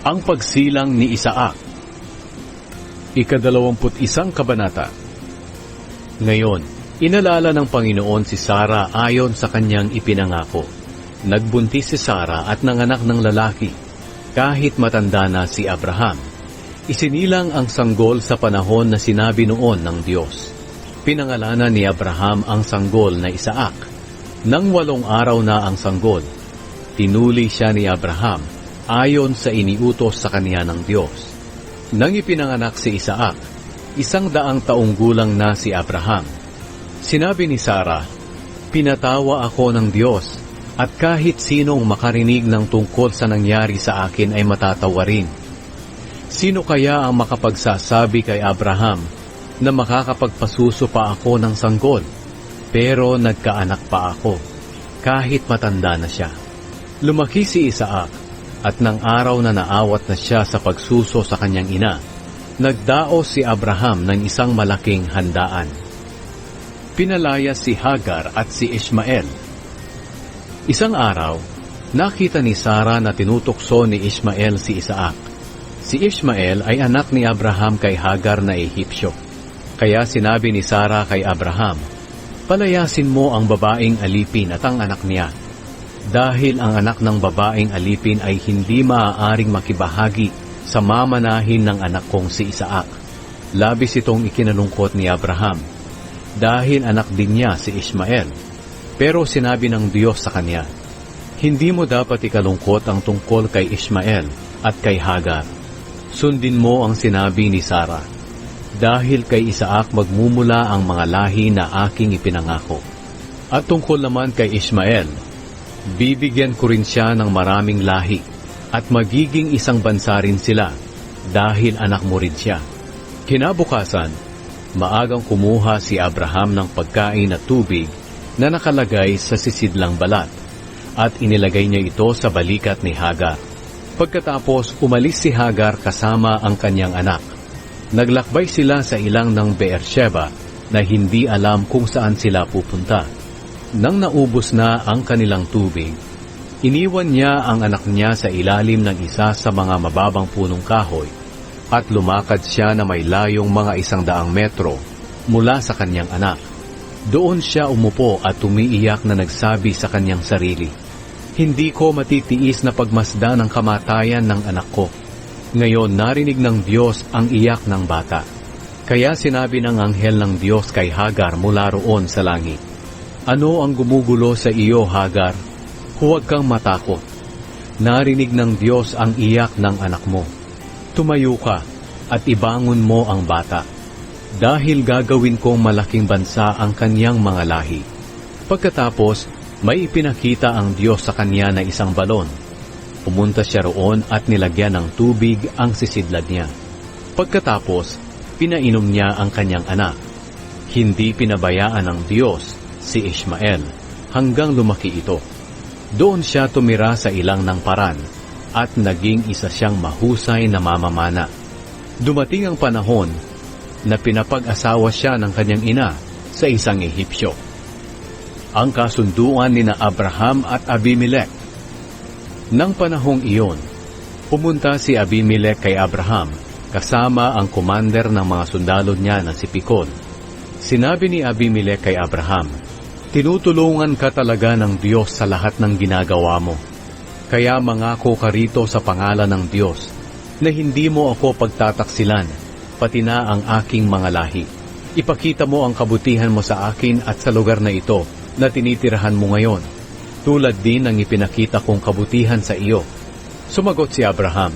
Ang pagsilang ni Isaac. Ika-21 kabanata. Ngayon, inalala ng Panginoon si Sara ayon sa kanyang ipinangako. Nagbuntis si Sara at nanganak ng lalaki, kahit matanda na si Abraham. Isinilang ang sanggol sa panahon na sinabi noon ng Diyos. Pinangalanan ni Abraham ang sanggol na Isaac. Nang 8 araw na ang sanggol, tinuli siya ni Abraham ayon sa iniutos sa kaniya ng Diyos. Nang ipinanganak si Isaac, 100 taong gulang na si Abraham. Sinabi ni Sara, "Pinatawa ako ng Diyos, at kahit sinong makarinig ng tungkol sa nangyari sa akin ay matatawa rin. Sino kaya ang makapagsasabi kay Abraham na makakapagpasuso pa ako ng sanggol? Pero nagkaanak pa ako, kahit matanda na siya." Lumaki si Isaac, at nang araw na naawat na siya sa pagsuso sa kanyang ina, nagdaos si Abraham ng isang malaking handaan. Pinalaya si Hagar at si Ishmael. Isang araw, nakita ni Sara na tinutokso ni Ishmael si Isaac. Si Ishmael ay anak ni Abraham kay Hagar na Ehipsyo. Kaya sinabi ni Sara kay Abraham, "Palayasin mo ang babaeng alipin at ang anak niya, dahil ang anak ng babaeng alipin ay hindi maaaring makibahagi sa mamanahin ng anak kong si Isaac." Labis itong ikinalungkot ni Abraham, dahil anak din niya si Ishmael. Pero sinabi ng Diyos sa kanya, "Hindi mo dapat ikalungkot ang tungkol kay Ishmael at kay Hagar. Sundin mo ang sinabi ni Sara, dahil kay Isaac magmumula ang mga lahi na aking ipinangako. At tungkol naman kay Ishmael, bibigyan ko rin siya ng maraming lahi, at magiging isang bansa rin sila, dahil anak mo rin siya." Kinabukasan, maagang kumuha si Abraham ng pagkain at tubig na nakalagay sa sisidlang balat, at inilagay niya ito sa balikat ni Hagar. Pagkatapos, umalis si Hagar kasama ang kanyang anak. Naglakbay sila sa ilang ng Beersheba na hindi alam kung saan sila pupunta. Nang naubos na ang kanilang tubig, iniwan niya ang anak niya sa ilalim ng isa sa mga mababang punong kahoy, at lumakad siya na may layong mga 100 metro mula sa kanyang anak. Doon siya umupo at umiiyak na nagsabi sa kanyang sarili, "Hindi ko matitiis na pagmasdan ang kamatayan ng anak ko." Ngayon narinig ng Diyos ang iyak ng bata. Kaya sinabi ng anghel ng Diyos kay Hagar mula roon sa langit, "Ano ang gumugulo sa iyo, Hagar? Huwag kang matakot. Narinig ng Diyos ang iyak ng anak mo. Tumayo ka at ibangon mo ang bata, dahil gagawin kong malaking bansa ang kanyang mga lahi." Pagkatapos, may ipinakita ang Diyos sa kanya na isang balon. Pumunta siya roon at nilagyan ng tubig ang sisidlad niya. Pagkatapos, pinainom niya ang kanyang anak. Hindi pinabayaan ng Diyos si Ishmael hanggang lumaki ito. Doon siya tumira sa ilang ng Paran, at naging isa siyang mahusay na mamamana. Dumating ang panahon na pinapag-asawa siya ng kanyang ina sa isang Ehipsyo. Ang kasunduan ni na Abraham at Abimelech. Nang panahong iyon, pumunta si Abimelech kay Abraham kasama ang commander ng mga sundalo niya na si Pikol. Sinabi ni Abimelech kay Abraham, "Tinutulungan ka talaga ng Diyos sa lahat ng ginagawa mo. Kaya mangako ka rito sa pangalan ng Diyos na hindi mo ako pagtataksilan, pati na ang aking mga lahi. Ipakita mo ang kabutihan mo sa akin at sa lugar na ito na tinitirahan mo ngayon, tulad din ng ipinakita kong kabutihan sa iyo." Sumagot si Abraham,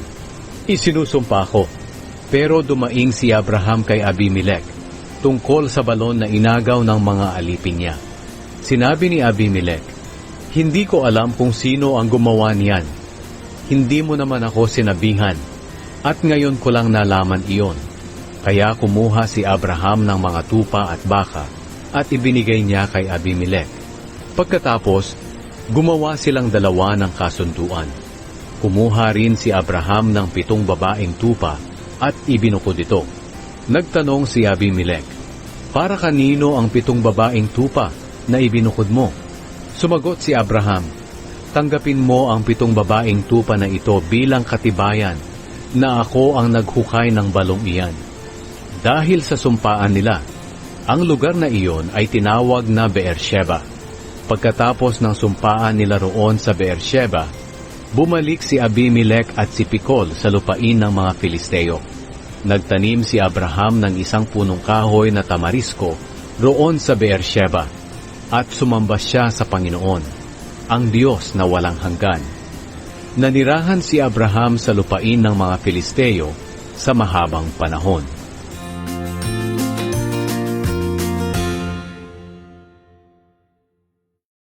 "Isinusumpa ko." Pero dumaing si Abraham kay Abimelech tungkol sa balon na inagaw ng mga alipin niya. Sinabi ni Abimelech, "Hindi ko alam kung sino ang gumawa niyan. Hindi mo naman ako sinabihan, at ngayon ko lang nalaman iyon." Kaya kumuha si Abraham ng mga tupa at baka, at ibinigay niya kay Abimelech. Pagkatapos, gumawa silang dalawa ng kasunduan. Kumuha rin si Abraham ng 7 babaeng tupa at ibinukod ito. Nagtanong si Abimelech, "Para kanino ang 7 babaeng tupa na ibinukod mo?" Sumagot si Abraham, "Tanggapin mo ang 7 babaeng tupa na ito bilang katibayan na ako ang naghukay ng balong iyan. Dahil sa sumpaan nila, ang lugar na iyon ay tinawag na Beersheba. Pagkatapos ng sumpaan nila roon sa Beersheba, bumalik si Abimelech at si Pikol sa lupain ng mga Filisteo. Nagtanim si Abraham ng isang punong kahoy na tamarisko roon sa Beersheba, at sumamba siya sa Panginoon, ang Diyos na walang hanggan. Nanirahan si Abraham sa lupain ng mga Filisteo sa mahabang panahon.